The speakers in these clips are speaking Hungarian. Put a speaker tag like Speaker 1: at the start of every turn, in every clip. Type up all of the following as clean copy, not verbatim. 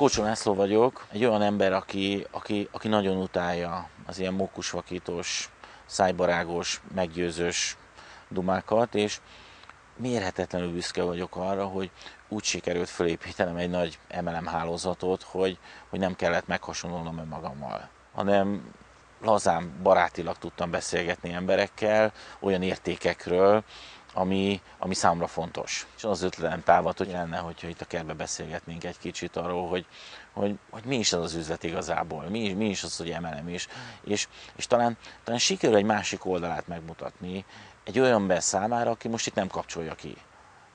Speaker 1: Kócsó László vagyok, egy olyan ember, aki nagyon utálja az ilyen mókusvakítós, szájbarágos, meggyőzős dumákat, és mérhetetlenül büszke vagyok arra, hogy úgy sikerült felépítenem egy nagy MLM hálózatot, hogy nem kellett meghasonlulnom önmagammal, hanem lazán, barátilag tudtam beszélgetni emberekkel olyan értékekről, ami számomra fontos. És az ötletem támad, hogy lenne, hogyha itt a kertbe beszélgetnénk egy kicsit arról, hogy mi is az üzlet igazából, mi is az, hogy MLM is, és talán sikerül egy másik oldalát megmutatni egy olyan ember számára, aki most itt nem kapcsolja ki.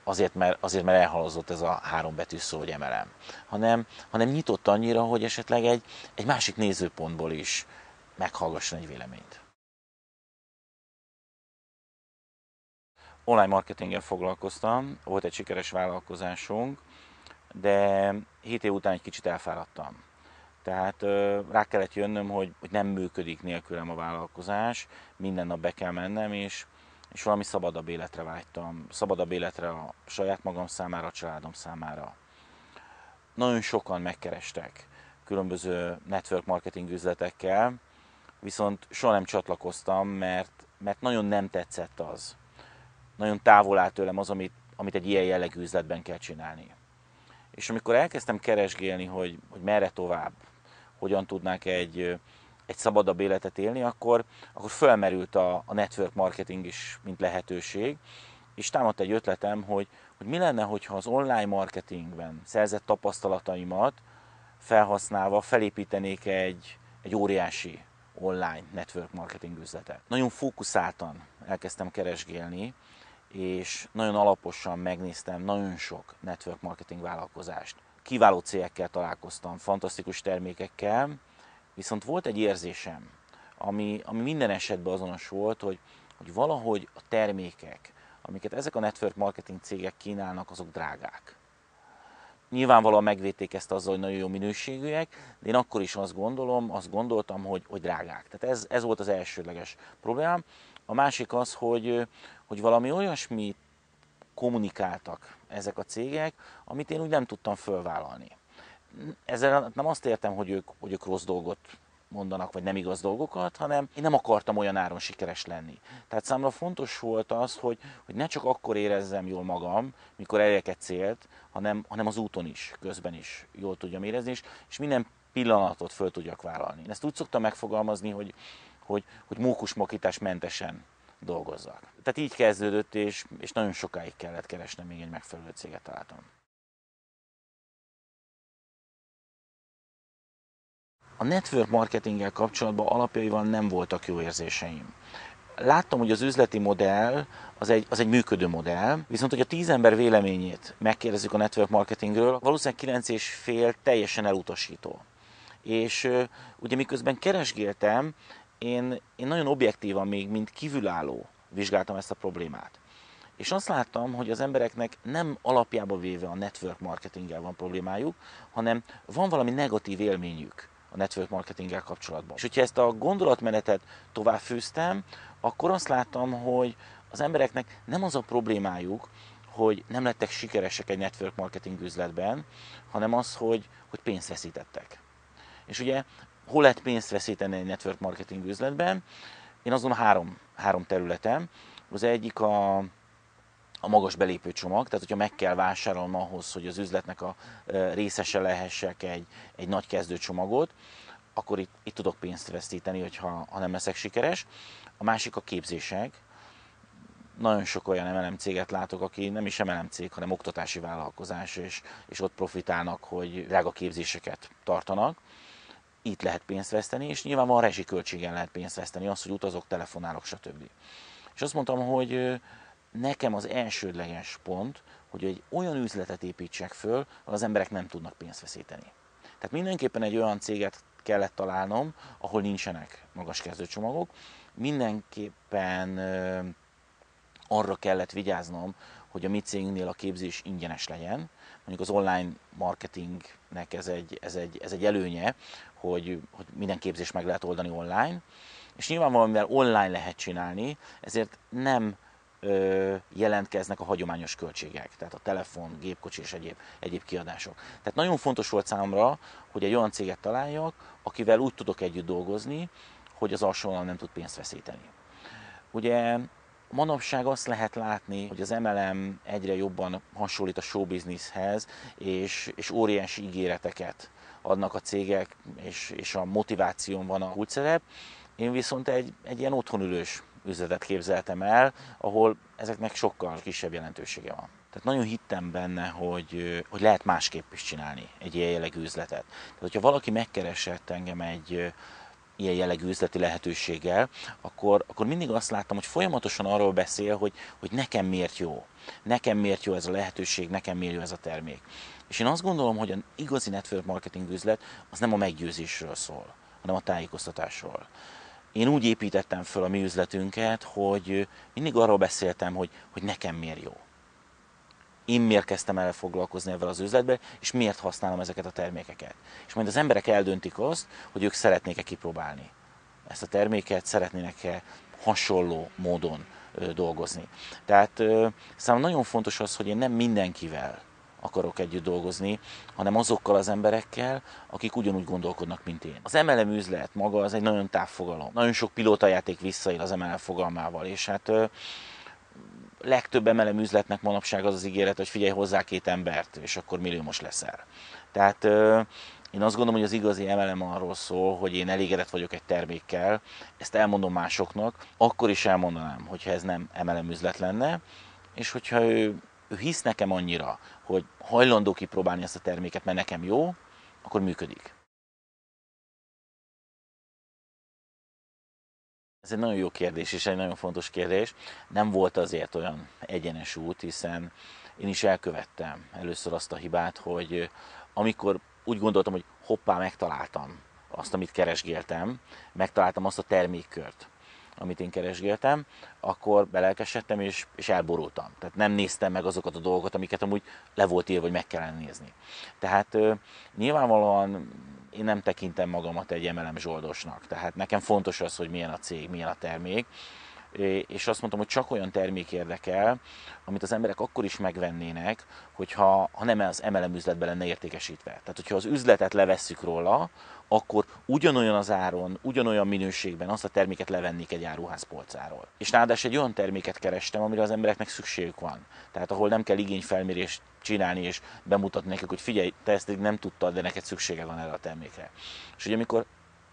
Speaker 1: Azért, mert elhalazott ez a három betűs szó, hogy MLM, hanem nyitott annyira, hogy esetleg egy másik nézőpontból is meghallgasson egy véleményt. Online marketinggel foglalkoztam, volt egy sikeres vállalkozásunk, de 7 év után egy kicsit elfáradtam. Tehát rá kellett jönnöm, hogy nem működik nélkülem a vállalkozás, minden nap be kell mennem, és valami szabadabb életre vágytam. Szabadabb életre a saját magam számára, a családom számára. Nagyon sokan megkerestek különböző network marketing üzletekkel, viszont soha nem csatlakoztam, mert nagyon nem tetszett az. Nagyon távol áll tőlem az, amit egy ilyen jellegű üzletben kell csinálni. És amikor elkezdtem keresgélni, hogy merre tovább, hogyan tudnák egy szabadabb életet élni, akkor felmerült a network marketing is, mint lehetőség, és támadt egy ötletem, hogy mi lenne, hogyha az online marketingben szerzett tapasztalataimat felhasználva felépítenék egy óriási online network marketing üzletet. Nagyon fókuszáltan elkezdtem keresgélni, és nagyon alaposan megnéztem nagyon sok network marketing vállalkozást. Kiváló cégekkel találkoztam, fantasztikus termékekkel, viszont volt egy érzésem, ami minden esetben azonos volt, hogy valahogy a termékek, amiket ezek a network marketing cégek kínálnak, azok drágák. Nyilvánvalóan megvédték ezt azzal, hogy nagyon jó minőségűek, de én akkor is azt gondoltam, hogy drágák. Tehát ez volt az elsődleges problémám. A másik az, hogy valami olyasmit kommunikáltak ezek a cégek, amit én úgy nem tudtam fölvállalni. Ezzel nem azt értem, hogy ők rossz dolgot mondanak, vagy nem igaz dolgokat, hanem én nem akartam olyan áron sikeres lenni. Tehát számomra fontos volt az, hogy ne csak akkor érezzem jól magam, mikor elérek egy célt, hanem az úton is, közben is jól tudjam érezni, és minden pillanatot föl tudjak vállalni. Én ezt úgy szoktam megfogalmazni, hogy mókusmokítás mentesen dolgozzak. Tehát így kezdődött, és nagyon sokáig kellett keresnem, még egy megfelelő céget találtam. A network marketinggel kapcsolatban alapjaival nem voltak jó érzéseim. Láttam, hogy az üzleti modell az egy működő modell, viszont hogy a 10 ember véleményét megkérdezzük a network marketingről, valószínűleg 9,5 teljesen elutasító. És ugye miközben keresgéltem, én nagyon objektívan még, mint kívülálló vizsgáltam ezt a problémát. És azt láttam, hogy az embereknek nem alapjába véve a network marketinggel van problémájuk, hanem van valami negatív élményük a network marketinggel kapcsolatban. És hogyha ezt a gondolatmenetet továbbfűztem, akkor azt láttam, hogy az embereknek nem az a problémájuk, hogy nem lettek sikeresek egy network marketing üzletben, hanem az, hogy pénzt veszítettek. És ugye hol lehet pénzt veszíteni egy network marketing üzletben? Én azt gondolom három területen. Az egyik a magas belépő csomag, tehát hogyha meg kell vásárolnom ahhoz, hogy az üzletnek a részese lehessek egy nagy kezdőcsomagot, akkor itt tudok pénzt vesztíteni, ha nem leszek sikeres. A másik a képzések. Nagyon sok olyan MLM céget látok, aki nem is MLM cég, hanem oktatási vállalkozás, és ott profitálnak, hogy drága képzéseket tartanak. Itt lehet pénzt veszteni, és nyilván van rezsiköltségen lehet pénzt veszteni, az, hogy utazok, telefonálok, stb. És azt mondtam, hogy nekem az elsődleges pont, hogy egy olyan üzletet építsek föl, ahol az emberek nem tudnak pénzt veszíteni. Tehát mindenképpen egy olyan céget kellett találnom, ahol nincsenek magas kezdőcsomagok. Mindenképpen arra kellett vigyáznom, hogy a mi cégünknél a képzés ingyenes legyen. Mondjuk az online marketingnek ez egy előnye, hogy minden képzést meg lehet oldani online. És nyilvánvalóan, mivel online lehet csinálni, ezért nem jelentkeznek a hagyományos költségek, tehát a telefon, gépkocsi és egyéb kiadások. Tehát nagyon fontos volt számomra, hogy egy olyan céget találjak, akivel úgy tudok együtt dolgozni, hogy az alsóvonal nem tud pénzt veszíteni. Ugye manapság azt lehet látni, hogy az MLM egyre jobban hasonlít a showbusinesshez, és óriási ígéreteket adnak a cégek, és a motiváción van a kulcsszerep. Én viszont egy ilyen otthonülős üzletet képzeltem el, ahol ezeknek sokkal kisebb jelentősége van. Tehát nagyon hittem benne, hogy lehet másképp is csinálni egy ilyen jellegű üzletet. Tehát, hogyha valaki megkeresett engem egy ilyen jellegű üzleti lehetőséggel, akkor mindig azt láttam, hogy folyamatosan arról beszél, hogy nekem miért jó. Nekem miért jó ez a lehetőség, nekem miért jó ez a termék. És én azt gondolom, hogy az igazi network marketing üzlet az nem a meggyőzésről szól, hanem a tájékoztatásról. Én úgy építettem föl a mi üzletünket, hogy mindig arról beszéltem, hogy nekem miért jó. Én miért kezdtem el foglalkozni ezzel az üzletbe, és miért használom ezeket a termékeket. És majd az emberek eldöntik azt, hogy ők szeretnék-e kipróbálni ezt a terméket, szeretnének-e hasonló módon dolgozni. Tehát számomra nagyon fontos az, hogy én nem mindenkivel akarok együtt dolgozni, hanem azokkal az emberekkel, akik ugyanúgy gondolkodnak, mint én. Az MLM üzlet maga az egy nagyon távfogalom. Nagyon sok pilótajáték visszaél az MLM fogalmával, és hát legtöbb MLM üzletnek manapság az az ígéret, hogy figyelj hozzá 2 embert, és akkor milliómos leszel. Tehát én azt gondolom, hogy az igazi MLM arról szól, hogy én elégedett vagyok egy termékkel, ezt elmondom másoknak, akkor is elmondanám, hogyha ez nem MLM üzlet lenne, és hogyha ő hisz nekem annyira, hogy hajlandó kipróbálni ezt a terméket, mert nekem jó, akkor működik. Ez egy nagyon jó kérdés, és egy nagyon fontos kérdés. Nem volt azért olyan egyenes út, hiszen én is elkövettem először azt a hibát, hogy amikor úgy gondoltam, hogy hoppá, megtaláltam azt, amit keresgéltem, megtaláltam azt a termékkört, amit én keresgéltem, akkor belelkesedtem és elborultam. Tehát nem néztem meg azokat a dolgokat, amiket amúgy le volt írva, hogy meg kellene nézni. Tehát nyilvánvalóan én nem tekintem magamat egy MLM zsoldosnak. Tehát nekem fontos az, hogy milyen a cég, milyen a termék, és azt mondtam, hogy csak olyan termék érdekel, amit az emberek akkor is megvennének, hogyha nem az MLM üzletben lenne értékesítve. Tehát, hogyha az üzletet levesszük róla, akkor ugyanolyan az áron, ugyanolyan minőségben azt a terméket levennék egy áruház polcáról. És ráadásul egy olyan terméket kerestem, amire az embereknek szükségük van. Tehát ahol nem kell igényfelmérést csinálni és bemutatni nekik, hogy figyelj, te ezt nem tudtad, de neked szükséged van erre a termékre. És ugye amikor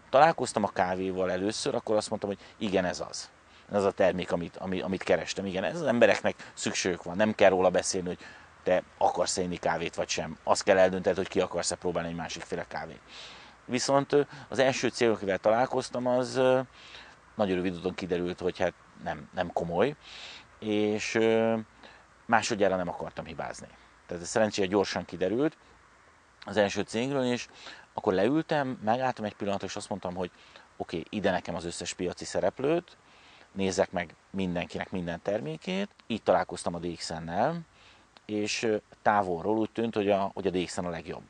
Speaker 1: találkoztam a kávéval először, akkor azt mondtam, hogy igen, ez az. Ez az a termék, amit kerestem. Igen, ez az embereknek szükségük van. Nem kell róla beszélni, hogy te akarsz inni kávét, vagy sem. Azt kell eldöntened, hogy ki akarsz-e próbálni egy másikféle kávét. Viszont az első cél, akivel találkoztam, az nagyon rövid úton kiderült, hogy hát nem komoly, és másodjára nem akartam hibázni. Tehát ez szerencsére gyorsan kiderült az első cégről, és akkor leültem, megálltam egy pillanatra, és azt mondtam, hogy oké, ide nekem az összes piaci szereplőt, nézzek meg mindenkinek minden termékét. Így találkoztam a DXN-nel, és távolról úgy tűnt, hogy a DXN a legjobb.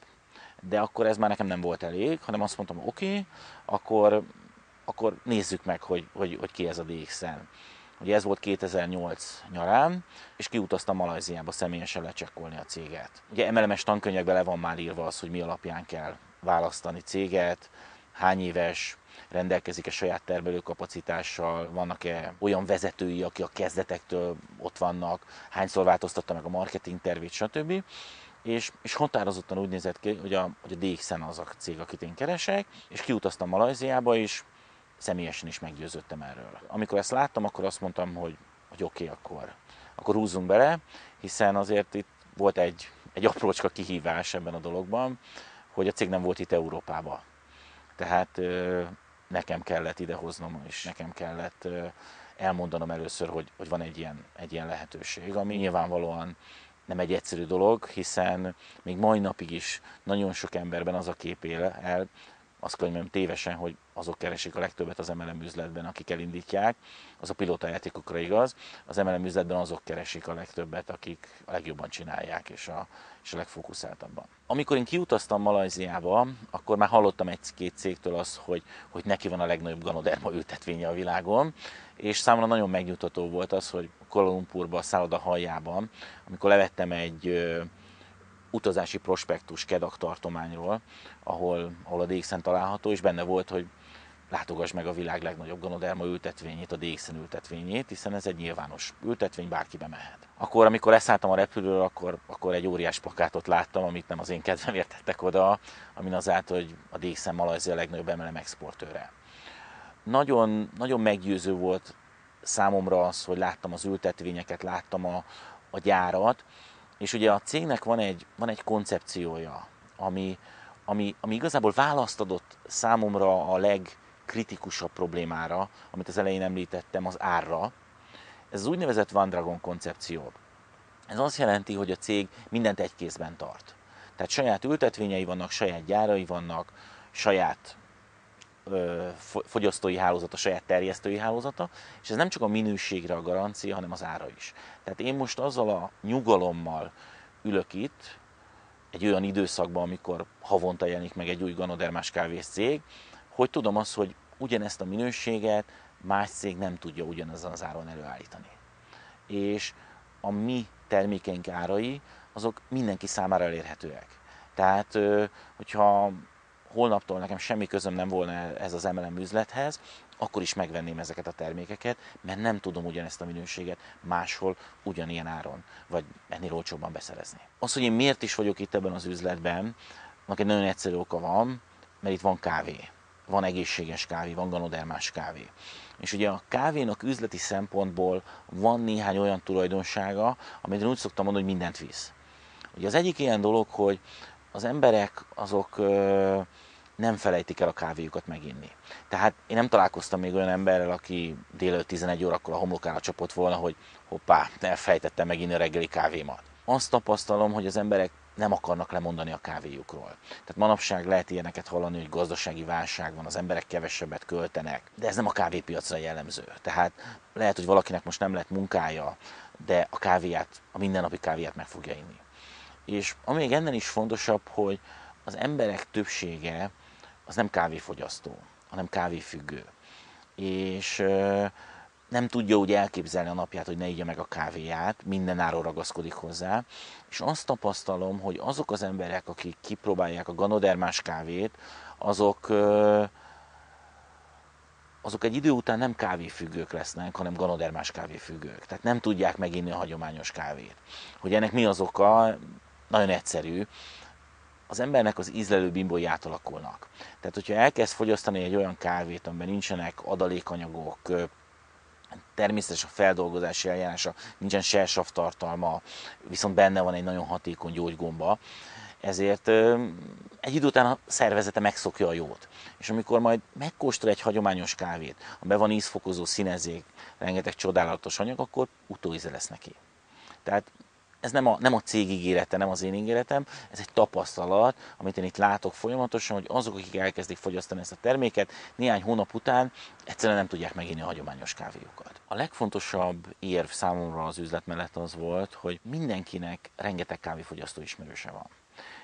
Speaker 1: De akkor ez már nekem nem volt elég, hanem azt mondtam, oké, akkor nézzük meg, hogy ki ez a DXN. Ugye ez volt 2008 nyarán, és kiutaztam Malajziába személyesen lecsekkolni a céget. Ugye MLM-es tankönyvekben le van már írva az, hogy mi alapján kell választani céget, hány éves, rendelkezik-e saját termelőkapacitással, vannak-e olyan vezetői, akik a kezdetektől ott vannak, hányszor változtatta meg a marketing tervét, stb. És határozottan úgy nézett ki, hogy a DXN az a cég, akit én keresek, és kiutaztam Malajziába, és személyesen is meggyőződtem erről. Amikor ezt láttam, akkor azt mondtam, hogy oké, akkor húzzunk bele, hiszen azért itt volt egy aprócska kihívás ebben a dologban, hogy a cég nem volt itt Európában. Tehát nekem kellett idehoznom, és nekem kellett elmondanom először, hogy van egy ilyen lehetőség, ami nyilvánvalóan nem egy egyszerű dolog, hiszen még mai napig is nagyon sok emberben az a kép él el, azt könyvem tévesen, hogy azok keresik a legtöbbet az MLM üzletben, akik elindítják. Az a pilótajátékokra igaz. Az MLM üzletben azok keresik a legtöbbet, akik a legjobban csinálják, és a legfókuszáltabban. Amikor én kiutaztam Malajziába, akkor már hallottam egy-két cégtől azt, hogy neki van a legnagyobb ganoderma ültetvénye a világon, és számomra nagyon megnyugtató volt az, hogy Kuala Lumpurban, a szálloda haljában, amikor levettem egy utazási prospektus Kedah tartományról, ahol a DXN található, és benne volt, hogy látogass meg a világ legnagyobb ganoderma ültetvényét, a DXN ültetvényét, hiszen ez egy nyilvános ültetvény, bárki bemehet. Akkor, amikor leszálltam a repülőről, akkor egy óriás plakátot láttam, amit nem az én kedvemért tettek oda, amin az állt, hogy a DXN Malajzia legnagyobb MLM exportőre. Nagyon, nagyon meggyőző volt számomra az, hogy láttam az ültetvényeket, láttam a gyárat, és ugye a cégnek van egy koncepciója, ami igazából választ adott számomra a legkritikusabb problémára, amit az elején említettem, az árra. Ez az úgynevezett One Dragon koncepció. Ez azt jelenti, hogy a cég mindent egy kézben tart. Tehát saját ültetvényei vannak, saját gyárai vannak, saját fogyasztói hálózata, saját terjesztői hálózata, és ez nem csak a minőségre a garancia, hanem az ára is. Tehát én most azzal a nyugalommal ülök itt, egy olyan időszakban, amikor havonta jelenik meg egy új ganodermás kávész cég, hogy tudom azt, hogy ugyanezt a minőséget más cég nem tudja ugyanazon az áron előállítani. És a mi termékeink árai, azok mindenki számára elérhetőek. Tehát, hogyha holnaptól nekem semmi közöm nem volna ez az MLM üzlethez, akkor is megvenném ezeket a termékeket, mert nem tudom ugyanezt a minőséget máshol ugyanilyen áron, vagy ennél olcsóbban beszerezni. Az, hogy én miért is vagyok itt ebben az üzletben, annak egy nagyon egyszerű oka van, mert itt van kávé. Van egészséges kávé, van ganodermás kávé. És ugye a kávénak üzleti szempontból van néhány olyan tulajdonsága, amit én úgy szoktam mondani, hogy mindent visz. Ugye az egyik ilyen dolog, hogy az emberek azok nem felejtik el a kávéjukat meginni. Tehát én nem találkoztam még olyan emberrel, aki délelőtt 11 órakor a homlokára csapott volna, hogy hoppá, elfelejtettem meginni a reggeli kávémat. Azt tapasztalom, hogy az emberek nem akarnak lemondani a kávéjukról. Tehát manapság lehet ilyeneket hallani, hogy gazdasági válság van, az emberek kevesebbet költenek, de ez nem a kávépiacra jellemző. Tehát lehet, hogy valakinek most nem lett munkája, de a kávéját, a mindennapi kávéját meg fogja inni. És ami még ennél is fontosabb, hogy az emberek többsége az nem kávéfogyasztó, hanem kávéfüggő. És nem tudja úgy elképzelni a napját, hogy ne igya meg a kávéját, mindenáron ragaszkodik hozzá. És azt tapasztalom, hogy azok az emberek, akik kipróbálják a ganodermás kávét, azok egy idő után nem kávéfüggők lesznek, hanem ganodermás kávéfüggők. Tehát nem tudják meginni a hagyományos kávét. Hogy ennek mi az oka? Nagyon egyszerű. Az embernek az ízlelő bimbói átalakulnak. Tehát, hogyha elkezd fogyasztani egy olyan kávét, amiben nincsenek adalékanyagok, természetes a feldolgozási eljárása, nincsen selsav tartalma, viszont benne van egy nagyon hatékony gyógygomba, ezért egy idő után a szervezete megszokja a jót. És amikor majd megkóstol egy hagyományos kávét, amiben van ízfokozó, színezék, rengeteg csodálatos anyag, akkor utóíze lesz neki. Tehát ez nem a cég ígérete, nem az én ígéretem, ez egy tapasztalat, amit én itt látok folyamatosan, hogy azok, akik elkezdik fogyasztani ezt a terméket, néhány hónap után egyszerűen nem tudják meginni a hagyományos kávéjukat. A legfontosabb érv számomra az üzlet mellett az volt, hogy mindenkinek rengeteg kávéfogyasztó ismerőse van.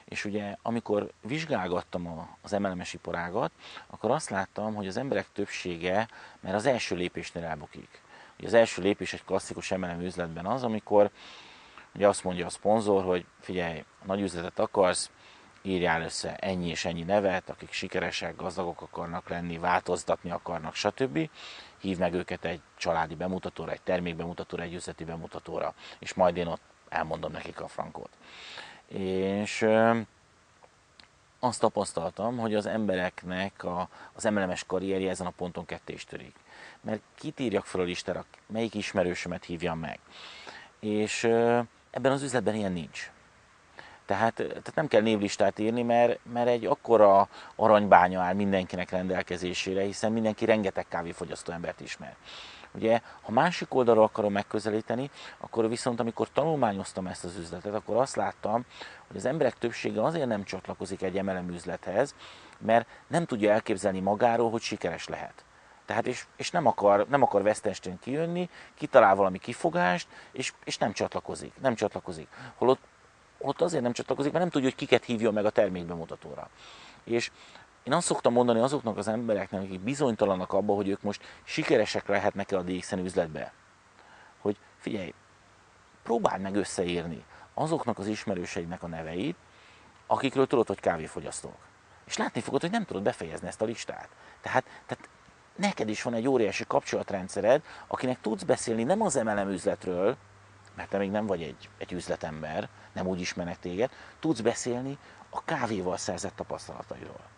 Speaker 1: És ugye, amikor vizsgálgattam az MLM-es iparágat, akkor azt láttam, hogy az emberek többsége már az első lépésnél elbukik. Ugye az első lépés egy klasszikus MLM üzletben az, amikor ugye azt mondja a szponzor, hogy figyelj, nagy üzletet akarsz, írjál össze ennyi és ennyi nevet, akik sikeresek, gazdagok akarnak lenni, változtatni akarnak, stb. Hív meg őket egy családi bemutatóra, egy termékbemutatóra, egy üzleti bemutatóra, és majd én ott elmondom nekik a frankót. És azt tapasztaltam, hogy az embereknek az MLM-es karrierje ezen a ponton ketté is törik. Mert kit írjak fel a listára, melyik ismerősömet hívjam meg. És ebben az üzletben ilyen nincs. Tehát nem kell névlistát írni, mert egy akkora aranybánya áll mindenkinek rendelkezésére, hiszen mindenki rengeteg kávéfogyasztó embert ismer. Ugye, ha másik oldalról akarom megközelíteni, akkor viszont amikor tanulmányoztam ezt az üzletet, akkor azt láttam, hogy az emberek többsége azért nem csatlakozik egy MLM üzlethez, mert nem tudja elképzelni magáról, hogy sikeres lehet. Tehát és nem akar vesztesten kijönni, kitalál valami kifogást, és nem csatlakozik. Nem csatlakozik. Holott azért nem csatlakozik, mert nem tudja, hogy kiket hívjon meg a termékbemutatóra. És én azt szoktam mondani azoknak az embereknek, akik bizonytalanak abban, hogy ők most sikeresek lehetnek-e a DXN üzletbe, hogy figyelj, próbáld meg összeírni azoknak az ismerőseidnek a neveit, akikről tudod, hogy kávéfogyasztók. És látni fogod, hogy nem tudod befejezni ezt a listát. Tehát neked is van egy óriási kapcsolatrendszered, akinek tudsz beszélni nem az MLM üzletről, mert te még nem vagy egy üzletember, nem úgy ismernek téged, tudsz beszélni a kávéval szerzett tapasztalatairól.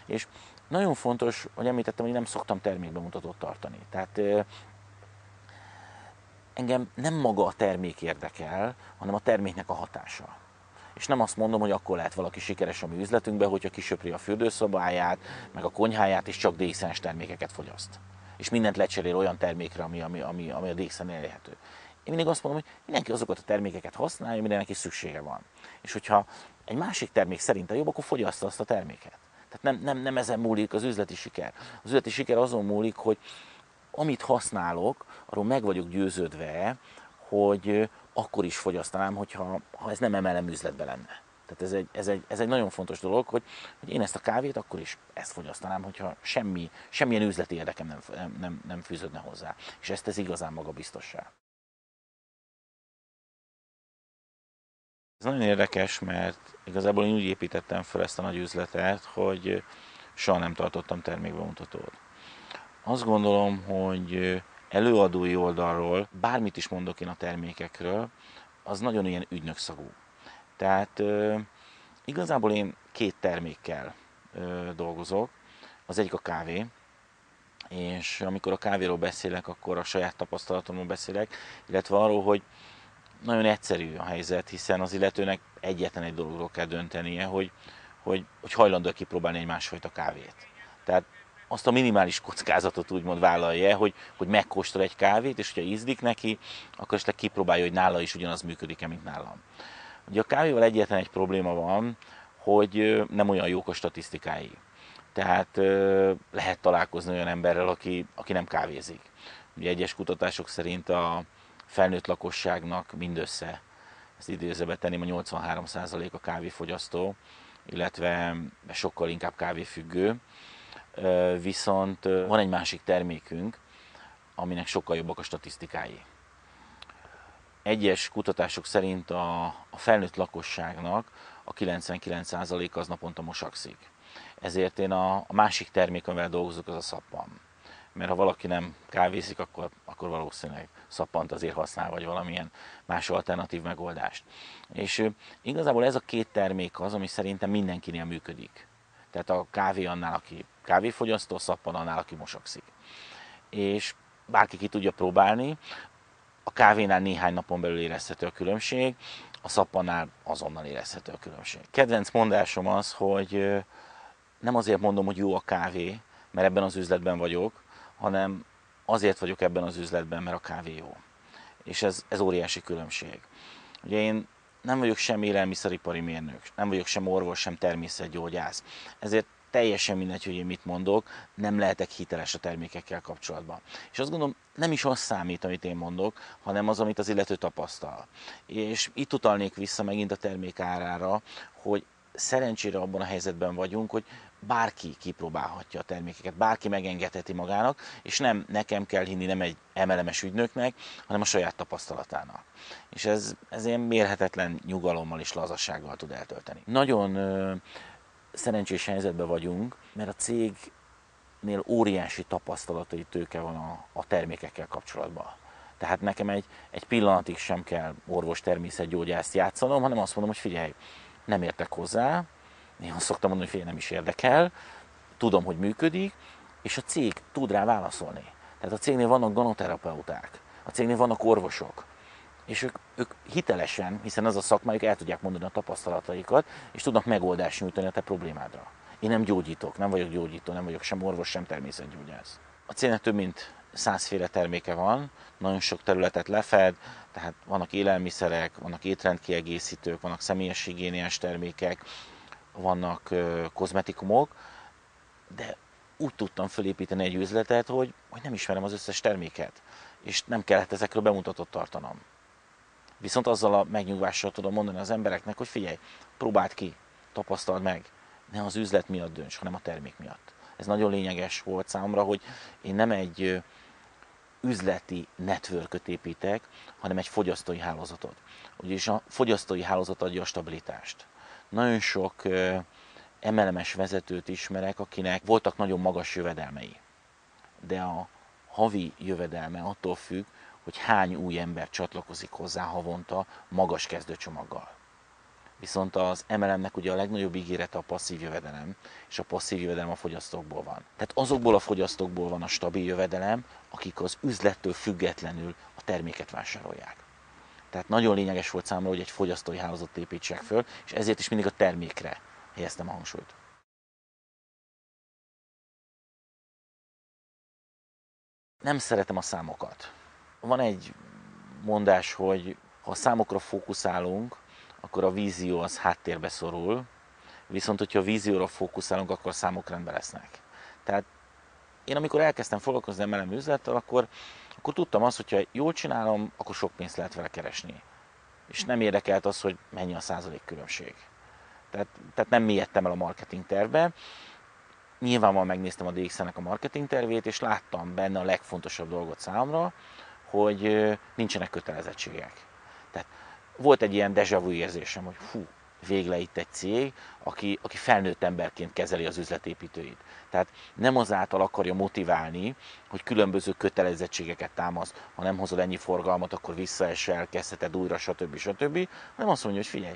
Speaker 1: És nagyon fontos, hogy említettem, hogy nem szoktam termékbemutatót tartani. Tehát engem nem maga a termék érdekel, hanem a terméknek a hatása. És nem azt mondom, hogy akkor lehet valaki sikeres a mi üzletünkben, hogyha kisöpri a fürdőszobáját, meg a konyháját, és csak DXN-es termékeket fogyaszt. És mindent lecserél olyan termékre, ami a DXN elérhető. Én mindig azt mondom, hogy mindenki azokat a termékeket használja, amire neki szüksége van. És hogyha egy másik termék szerinte jobb, akkor fogyassza azt a terméket. Tehát nem ezen múlik az üzleti siker. Az üzleti siker azon múlik, hogy amit használok, arról meg vagyok győződve, hogy akkor is fogyasztanám, ha ez nem MLM üzletben lenne. Tehát ez egy nagyon fontos dolog, hogy én ezt a kávét akkor is ezt fogyasztanám, hogyha semmilyen üzleti érdekem nem fűződne hozzá. És ezt tesz igazán magabiztossá. Ez nagyon érdekes, mert igazából én úgy építettem fel ezt a nagy üzletet, hogy soha nem tartottam termékbemutatót. Azt gondolom, hogy előadói oldalról, bármit is mondok én a termékekről, az nagyon ilyen ügynökszagú. Tehát igazából én két termékkel dolgozok. Az egyik a kávé, és amikor a kávéról beszélek, akkor a saját tapasztalatomról beszélek, illetve arról, hogy nagyon egyszerű a helyzet, hiszen az illetőnek egyetlen egy dologról kell döntenie, hogy hajlandó kipróbálni egy másfajta kávét. Tehát azt a minimális kockázatot úgymond vállalja, hogy megkóstol egy kávét, és hogyha ízlik neki, akkor esetleg kipróbálja, hogy nála is ugyanaz működik-e, mint nálam. Ugye a kávéval egyetlen egy probléma van, hogy nem olyan jók a statisztikái. Tehát lehet találkozni olyan emberrel, aki nem kávézik. Ugye egyes kutatások szerint a felnőtt lakosságnak mindössze, ezt idézőbe tenném, a 83% a kávéfogyasztó, illetve sokkal inkább kávéfüggő. Viszont van egy másik termékünk, aminek sokkal jobbak a statisztikái. Egyes kutatások szerint a felnőtt lakosságnak a 99% az naponta mosakszik. Ezért én a másik termék, amivel dolgozok, az a szappan. Mert ha valaki nem kávézik, akkor valószínűleg szappant azért használ, vagy valamilyen más alternatív megoldást. És igazából ez a két termék az, ami szerintem mindenkinél működik. Tehát a kávé annál, aki kávéfogyasztó, a szappan annál, aki mosakszik. És bárki ki tudja próbálni, a kávénál néhány napon belül érezhető a különbség, a szappannál azonnal érezhető a különbség. Kedvenc mondásom az, hogy nem azért mondom, hogy jó a kávé, mert ebben az üzletben vagyok, hanem azért vagyok ebben az üzletben, mert a kávé jó. És ez óriási különbség. Ugye én nem vagyok sem élelmiszeripari mérnök, nem vagyok sem orvos, sem természetgyógyász. Ezért teljesen mindegy, hogy én mit mondok, nem lehetek hiteles a termékekkel kapcsolatban. És azt gondolom, nem is az számít, amit én mondok, hanem az, amit az illető tapasztal. És itt utalnék vissza megint a termék árára, hogy szerencsére abban a helyzetben vagyunk, hogy bárki kipróbálhatja a termékeket, bárki megengedheti magának, és nem nekem kell hinni, nem egy MLM-es ügynöknek, hanem a saját tapasztalatának. És ez ilyen mérhetetlen nyugalommal és lazasággal tud eltölteni. Nagyon szerencsés helyzetben vagyunk, mert a cégnél óriási tapasztalatai tőke van a termékekkel kapcsolatban. Tehát nekem egy pillanatig sem kell orvos természetgyógyászt játszanom, hanem azt mondom, hogy figyelj, nem értek hozzá, én azt szoktam mondani, hogy figyelj, nem is érdekel, tudom, hogy működik, és a cég tud rá válaszolni. Tehát a cégnél vannak ganoterapeuták, a cégnél vannak orvosok, és ők hitelesen, hiszen ez a szakmájuk, el tudják mondani a tapasztalataikat, és tudnak megoldást nyújtani a te problémádra. Én nem gyógyítok, nem vagyok gyógyító, nem vagyok sem orvos, sem természetgyógyász. A cégnek több mint 100 terméke van, nagyon sok területet lefed, tehát vannak élelmiszerek, vannak étrendkiegészítők, vannak személyes higiéniás termékek, vannak kozmetikumok, de úgy tudtam felépíteni egy üzletet, hogy nem ismerem az összes terméket, és nem kellett ezekről bemutatót tartanom. Viszont azzal a megnyugvással tudom mondani az embereknek, hogy figyelj, próbáld ki, tapasztald meg, ne az üzlet miatt dönts, hanem a termék miatt. Ez nagyon lényeges volt számomra, hogy én nem egy üzleti networköt építek, hanem egy fogyasztói hálózatot. Ugyanis a fogyasztói hálózat adja a stabilitást. Nagyon sok MLM-es vezetőt ismerek, akinek voltak nagyon magas jövedelmei. De a havi jövedelme attól függ, hogy hány új ember csatlakozik hozzá havonta magas kezdőcsomaggal. Viszont az MLM-nek ugye a legnagyobb ígérete a passzív jövedelem, és a passzív jövedelem a fogyasztókból van. Tehát azokból a fogyasztókból van a stabil jövedelem, akik az üzlettől függetlenül a terméket vásárolják. Tehát nagyon lényeges volt számomra, hogy egy fogyasztói hálózatot építsek föl, és ezért is mindig a termékre helyeztem a hangsúlyt. Nem szeretem a számokat. Van egy mondás, hogy ha a számokra fókuszálunk, akkor a vízió az háttérbe szorul, viszont hogyha a vízióra fókuszálunk, akkor a számok rendben lesznek. Tehát én amikor elkezdtem foglalkozni MLM üzlettel, akkor tudtam azt, hogy ha jól csinálom, akkor sok pénzt lehet vele keresni. És nem érdekelt az, hogy mennyi a százalék különbség. Tehát nem mélyedtem el a marketing tervbe. Nyilvánvalóan megnéztem a DXN-nek a marketing tervét, és láttam benne a legfontosabb dolgot számomra, hogy nincsenek kötelezettségek. Tehát volt egy ilyen déjà vu érzésem, hogy végre itt egy cég, aki felnőtt emberként kezeli az üzletépítőit. Tehát nem azáltal akarja motiválni, hogy különböző kötelezettségeket támaszt, ha nem hozod ennyi forgalmat, akkor visszaesel, kezdheted újra, stb. Hanem azt mondja, hogy figyelj,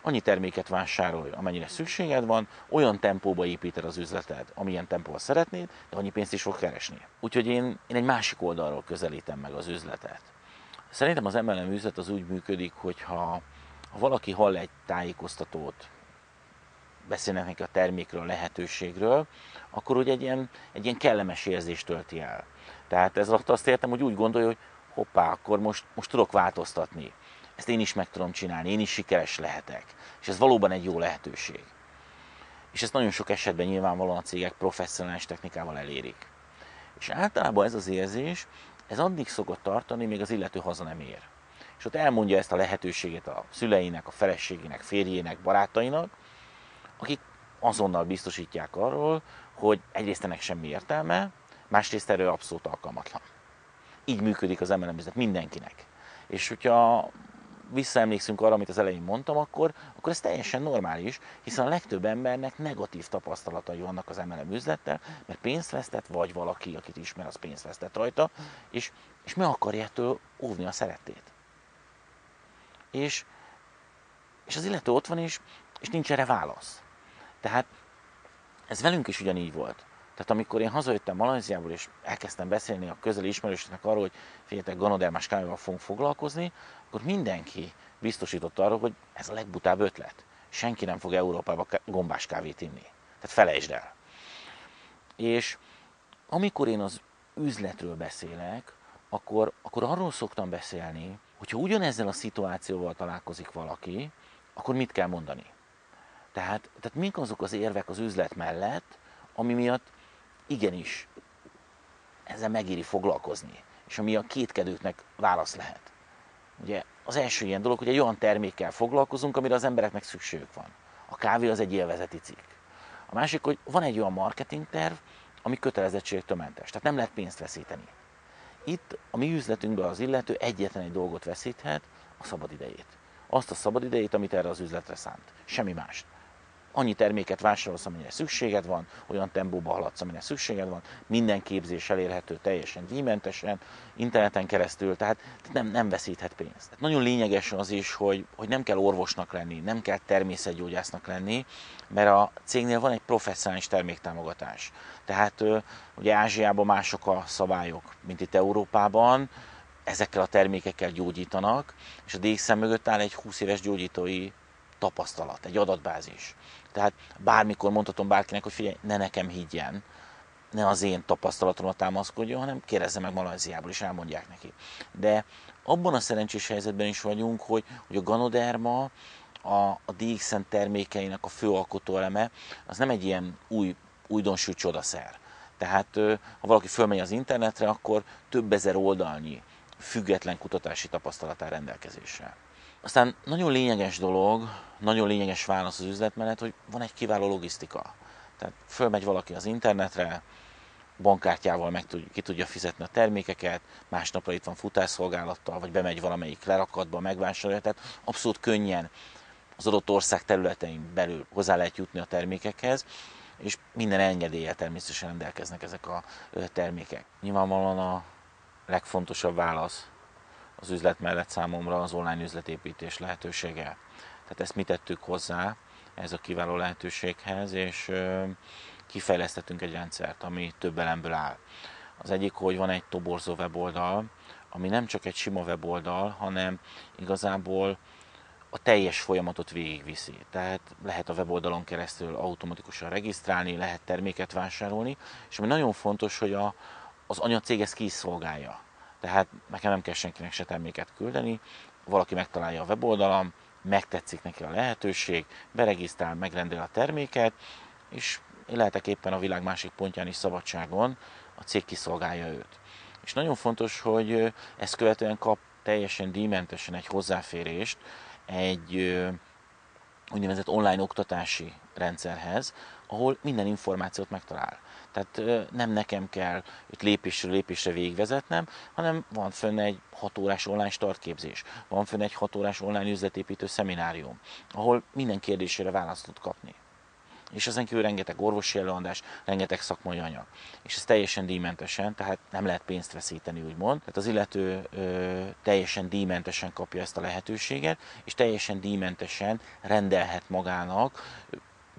Speaker 1: annyi terméket vásárolj, amennyire szükséged van, olyan tempóba építed az üzleted, amilyen tempóval szeretnéd, de annyi pénzt is fog keresni. Úgyhogy én egy másik oldalról közelítem meg az üzletet. Szerintem az MLM üzlet az úgy működik, hogy ha valaki hall egy tájékoztatót, beszélnek neki a termékről, a lehetőségről, akkor úgy egy ilyen kellemes érzést tölti el. Tehát ez alatt azt értem, hogy úgy gondolja, hogy hoppá, akkor most tudok változtatni. Ezt én is meg tudom csinálni, én is sikeres lehetek. És ez valóban egy jó lehetőség. És ezt nagyon sok esetben nyilvánvalóan a cégek professzionális technikával elérik. És általában ez az érzés, ez addig szokott tartani, még az illető haza nem ér. És ott elmondja ezt a lehetőséget a szüleinek, a feleségének, férjének, barátainak, akik azonnal biztosítják arról, hogy egyrészt ennek semmi értelme, másrészt erről abszolút alkalmatlan. Így működik az MLM üzlet mindenkinek. És hogyha visszaemlékszünk arra, amit az elején mondtam, akkor ez teljesen normális, hiszen a legtöbb embernek negatív tapasztalatai vannak az MLM üzlettel, mert pénzt vesztett, vagy valaki, akit ismer, az pénzt vesztett rajta, és meg akarja ettől óvni a szerettét. És az illető ott van és nincs erre válasz. Tehát ez velünk is ugyanígy volt. Tehát amikor én hazajöttem Malajziából, és elkezdtem beszélni a közeli ismerősöknek arról, hogy figyeljetek, ganodermás kávéval fogunk foglalkozni, akkor mindenki biztosított arról, hogy ez a legbutább ötlet. Senki nem fog Európába gombás kávét inni. Tehát felejtsd el. És amikor én az üzletről beszélek, akkor arról szoktam beszélni, hogyha ugyanezzel a szituációval találkozik valaki, akkor mit kell mondani? Tehát mik azok az érvek az üzlet mellett, ami miatt igenis ezzel megéri foglalkozni, és ami a kétkedőknek válasz lehet. Ugye az első ilyen dolog, hogy egy olyan termékkel foglalkozunk, amire az embereknek szükségük van. A kávé az egy élvezeti cikk. A másik, hogy van egy olyan marketingterv, ami kötelezettségtől mentes, tehát nem lehet pénzt veszíteni. Itt a mi üzletünkben az illető egyetlen egy dolgot veszíthet, a szabadidejét. Azt a szabadidejét, amit erre az üzletre szánt. Semmi mást. Annyi terméket vásárolsz, amennyire szükséged van, olyan tempóba haladsz, amennyire szükséged van, minden képzés elérhető teljesen díjmentesen, interneten keresztül, tehát nem veszíthet pénzt. Tehát nagyon lényeges az is, hogy nem kell orvosnak lenni, nem kell természetgyógyásznak lenni, mert a cégnél van egy professzionális terméktámogatás. Tehát ugye Ázsiában mások a szabályok, mint itt Európában, ezekkel a termékekkel gyógyítanak, és a DXN mögött áll egy 20 éves gyógyítói tapasztalat, egy adatbázis. Tehát bármikor mondhatom bárkinek, hogy figyelj, ne nekem higgyen, ne az én tapasztalatomra támaszkodjon, hanem kérdezze meg Malajziából, is elmondják neki. De abban a szerencsés helyzetben is vagyunk, hogy a Ganoderma a DXN termékeinek a fő alkotóeleme, az nem egy ilyen újdonsült csodaszer. Tehát ha valaki fölmegy az internetre, akkor több ezer oldalnyi független kutatási tapasztalat áll rendelkezésre. Aztán nagyon lényeges dolog, nagyon lényeges válasz az üzlet mellett, hogy van egy kiváló logisztika. Tehát fölmegy valaki az internetre, bankkártyával ki tudja fizetni a termékeket, másnapra itt van futásszolgálattal, vagy bemegy valamelyik lerakatba, megvásárolja, tehát abszolút könnyen az adott ország területein belül hozzá lehet jutni a termékekhez, és minden engedéllyel természetesen rendelkeznek ezek a termékek. Nyilvánvalóan a legfontosabb válasz az üzlet mellett számomra az online üzletépítés lehetősége. Tehát ezt mi tettük hozzá ez a kiváló lehetőséghez, és kifejlesztettünk egy rendszert, ami több elemből áll. Az egyik, hogy van egy toborzó weboldal, ami nem csak egy sima weboldal, hanem igazából a teljes folyamatot végigviszi. Tehát lehet a weboldalon keresztül automatikusan regisztrálni, lehet terméket vásárolni, és ami nagyon fontos, hogy az anyacég ezt ki is szolgálja. Tehát nekem nem kell senkinek se terméket küldeni, valaki megtalálja a weboldalam, megtetszik neki a lehetőség, beregisztrál, megrendel a terméket, és én lehetek éppen a világ másik pontján is szabadságon, a cég kiszolgálja őt. És nagyon fontos, hogy ezt követően kap teljesen díjmentesen egy hozzáférést egy úgynevezett online oktatási rendszerhez, ahol minden információt megtalál. Tehát nem nekem kell őt lépésről lépésre végigvezetnem, hanem van fönn egy 6 órás online startképzés, van fönn egy 6 órás online üzletépítő szeminárium, ahol minden kérdésére választ tud kapni. És ezen kívül rengeteg orvosi előadás, rengeteg szakmai anyag. És ez teljesen díjmentesen, tehát nem lehet pénzt veszíteni, úgymond. Tehát az illető teljesen díjmentesen kapja ezt a lehetőséget, és teljesen díjmentesen rendelhet magának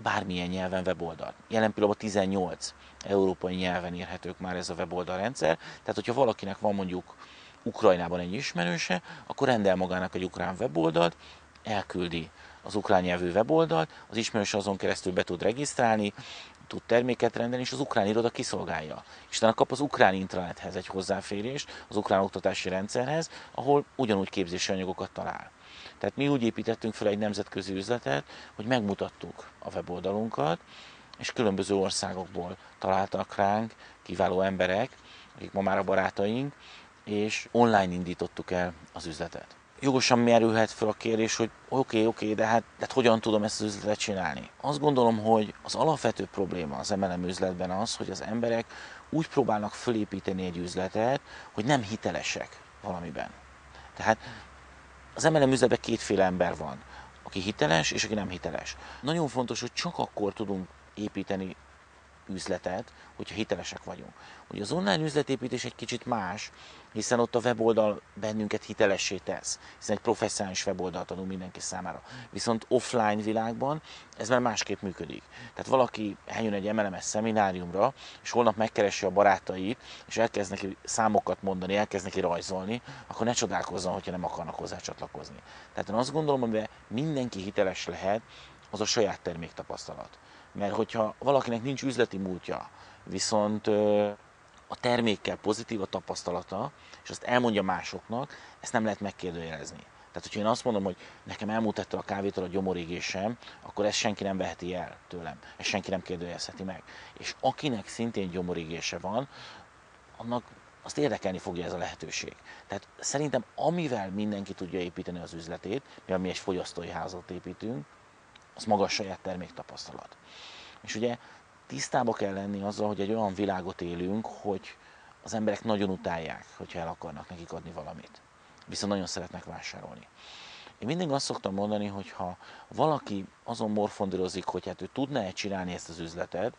Speaker 1: bármilyen nyelven weboldalt. Jelen pillanatban 18 európai nyelven érhetők már ez a weboldalrendszer, tehát hogyha valakinek van mondjuk Ukrajnában egy ismerőse, akkor rendel magának egy ukrán weboldalt, elküldi az ukrán nyelvű weboldalt, az ismerős azon keresztül be tud regisztrálni, tud terméket rendelni, és az ukrán iroda kiszolgálja. És utána kap az ukrán intranethez egy hozzáférést, az ukrán oktatási rendszerhez, ahol ugyanúgy képzési anyagokat talál. Tehát mi úgy építettünk fel egy nemzetközi üzletet, hogy megmutattuk a weboldalunkat, és különböző országokból találtak ránk kiváló emberek, akik ma már a barátaink, és online indítottuk el az üzletet. Jogosan merülhet fel a kérdés, hogy oké, de hát hogyan tudom ezt az üzletet csinálni? Azt gondolom, hogy az alapvető probléma az MLM üzletben az, hogy az emberek úgy próbálnak fölépíteni egy üzletet, hogy nem hitelesek valamiben. Tehát az MLM üzletben kétféle ember van, aki hiteles és aki nem hiteles. Nagyon fontos, hogy csak akkor tudunk építeni üzletet, hogyha hitelesek vagyunk. Ugye az online üzletépítés egy kicsit más, hiszen ott a weboldal bennünket hitelessé tesz, hiszen egy professzionális weboldalt adunk mindenki számára. Viszont offline világban ez már másképp működik. Tehát valaki eljön egy MLM-es szemináriumra, és holnap megkeresi a barátait, és elkezd neki számokat mondani, elkezd neki rajzolni, akkor ne csodálkozzon, hogyha nem akarnak hozzá csatlakozni. Tehát én azt gondolom, hogy mindenki hiteles lehet, az a saját terméktapasztalat. Mert hogyha valakinek nincs üzleti múltja, viszont a termékkel pozitív a tapasztalata, és azt elmondja másoknak, ezt nem lehet megkérdőjelezni. Tehát, hogyha én azt mondom, hogy nekem elmúlt ettől a kávétól a gyomorégésem, akkor ezt senki nem veheti el tőlem, ezt senki nem kérdőjelezheti meg. És akinek szintén gyomorégése van, annak azt érdekelni fogja ez a lehetőség. Tehát szerintem amivel mindenki tudja építeni az üzletét, mivel mi egy fogyasztói házat építünk, az maga a saját terméktapasztalat. És ugye tisztába kell lenni azzal, hogy egy olyan világot élünk, hogy az emberek nagyon utálják, hogyha el akarnak nekik adni valamit. Viszont nagyon szeretnek vásárolni. Én mindig azt szoktam mondani, hogy ha valaki azon morfondírozik, hogy hát ő tudná-e csinálni ezt az üzletet,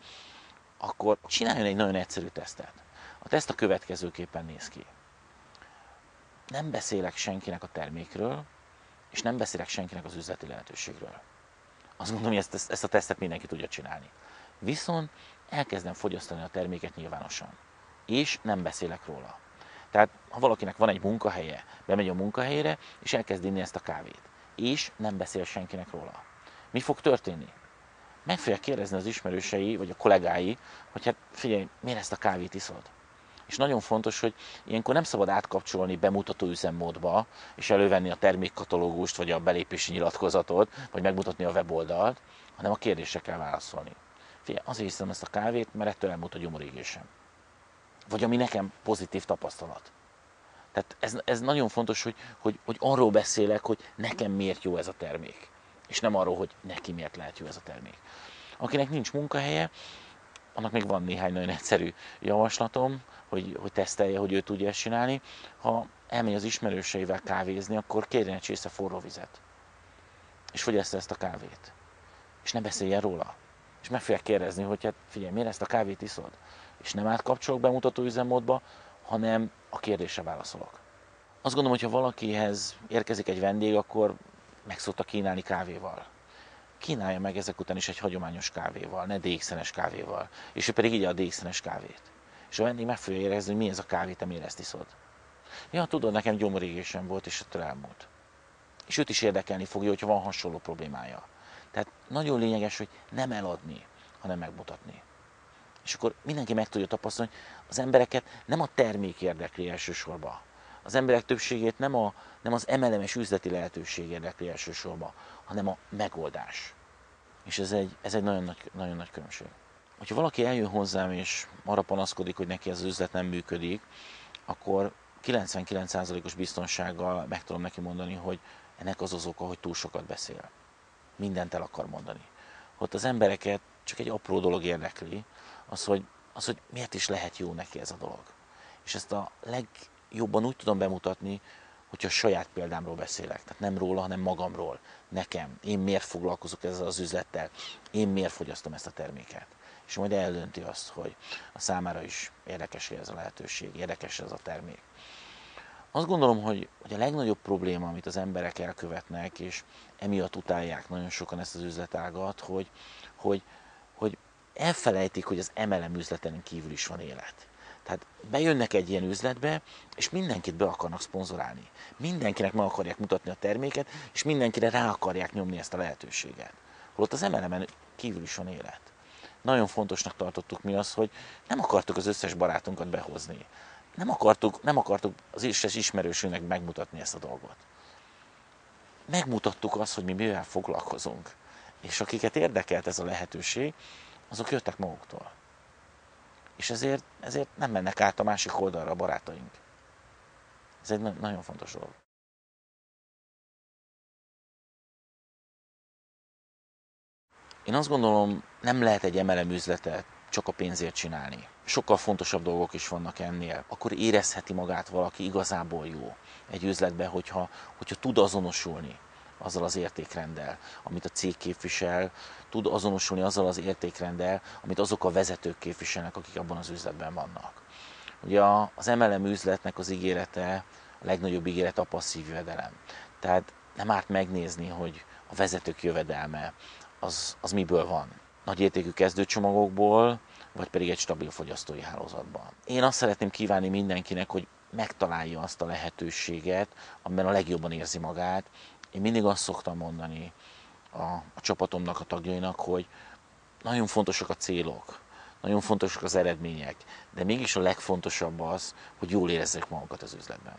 Speaker 1: akkor csináljon egy nagyon egyszerű tesztet. A teszt a következőképpen néz ki. Nem beszélek senkinek a termékről, és nem beszélek senkinek az üzleti lehetőségről. Azt gondolom, hogy ezt a tesztet mindenki tudja csinálni. Viszont elkezdem fogyasztani a terméket nyilvánosan. És nem beszélek róla. Tehát, ha valakinek van egy munkahelye, bemegy a munkahelyére, és elkezd inni ezt a kávét. És nem beszél senkinek róla. Mi fog történni? meg fogják kérdezni az ismerősei, vagy a kollégái, hogy hát figyelj, miért ezt a kávét iszod? És nagyon fontos, hogy ilyenkor nem szabad átkapcsolni bemutató üzemmódba, és elővenni a termékkatalógust, vagy a belépési nyilatkozatot, vagy megmutatni a weboldalt, hanem a kérdésre kell válaszolni. Figyelj, azért hiszem ezt a kávét, mert ettől elmúlt a gyomorégésem. Vagy ami nekem pozitív tapasztalat. Tehát ez nagyon fontos, hogy arról beszélek, hogy nekem miért jó ez a termék. És nem arról, hogy neki miért lehet jó ez a termék. Akinek nincs munkahelye, annak még van néhány nagyon egyszerű javaslatom, hogy tesztelje, hogy ő tudja ezt csinálni. Ha elmegy az ismerőseivel kávézni, akkor kérjen egy csésze forró vizet. És fogyassza ezt a kávét. És ne beszéljen róla. És meg fogják kérdezni, hogy hát figyelj, miért ezt a kávét iszod? És nem átkapcsolok bemutató üzemmódba, hanem a kérdésre válaszolok. Azt gondolom, hogy ha valakihez érkezik egy vendég, akkor meg szokta kínálni kávéval. Kínálja meg ezek után is egy hagyományos kávéval, ne DX-es kávéval. És ő pedig igye a DX-es kávét. És a vendég meg fogja érezni, hogy mi ez a kávét, amire ezt iszod. Ja, tudod, nekem gyomorégésem volt, és ettől elmúlt. És őt is érdekelni fogja, hogyha van hasonló problémája. Tehát nagyon lényeges, hogy nem eladni, hanem megmutatni. És akkor mindenki meg tudja tapasztalni, hogy az embereket nem a termék érdekli elsősorban. Az emberek többségét nem az emelemes üzleti lehetőség érdekli elsősorban, hanem a megoldás. És ez egy nagyon nagy különbség. Hogyha valaki eljön hozzám és arra panaszkodik, hogy neki ez az üzlet nem működik, akkor 99%-os biztonsággal meg tudom neki mondani, hogy ennek az oka, hogy túl sokat beszél. Mindent el akar mondani. Ott az embereket csak egy apró dolog érdekli, az, hogy miért is lehet jó neki ez a dolog. És ezt a legjobban úgy tudom bemutatni, hogyha a saját példámról beszélek. Tehát nem róla, hanem magamról. Nekem. Én miért foglalkozok ezzel az üzlettel. Én miért fogyasztom ezt a terméket. És majd eldönti azt, hogy a számára is érdekes ez a lehetőség, érdekes ez a termék. Azt gondolom, hogy a legnagyobb probléma, amit az emberek elkövetnek, és emiatt utálják nagyon sokan ezt az üzletágat, hogy elfelejtik, hogy az MLM üzleten kívül is van élet. Tehát bejönnek egy ilyen üzletbe, és mindenkit be akarnak szponzorálni. Mindenkinek meg akarják mutatni a terméket, és mindenkire rá akarják nyomni ezt a lehetőséget. Holott az MLM-en kívül is van élet. Nagyon fontosnak tartottuk mi az, hogy nem akartuk az összes barátunkat behozni. Nem akartuk az összes ismerősünknek megmutatni ezt a dolgot. Megmutattuk azt, hogy mi mivel foglalkozunk. És akiket érdekelt ez a lehetőség, azok jöttek maguktól. És ezért nem mennek át a másik oldalra a barátaink. Ez egy nagyon fontos dolog. Én azt gondolom, nem lehet egy MLM üzletet csak a pénzért csinálni. Sokkal fontosabb dolgok is vannak ennél. Akkor érezheti magát valaki igazából jó egy üzletben, hogyha tud azonosulni azzal az értékrenddel, amit a cég képvisel, tud azonosulni azzal az értékrenddel, amit azok a vezetők képviselnek, akik abban az üzletben vannak. Ugye az MLM üzletnek az ígérete, a legnagyobb ígérete a passzív jövedelem. Tehát nem árt megnézni, hogy a vezetők jövedelme az miből van. Nagy értékű kezdőcsomagokból, vagy pedig egy stabil fogyasztói hálózatban. Én azt szeretném kívánni mindenkinek, hogy megtalálja azt a lehetőséget, amiben a legjobban érzi magát. Én mindig azt szoktam mondani a csapatomnak, a tagjainak, hogy nagyon fontosak a célok, nagyon fontosak az eredmények, de mégis a legfontosabb az, hogy jól érezzék magukat az üzletben.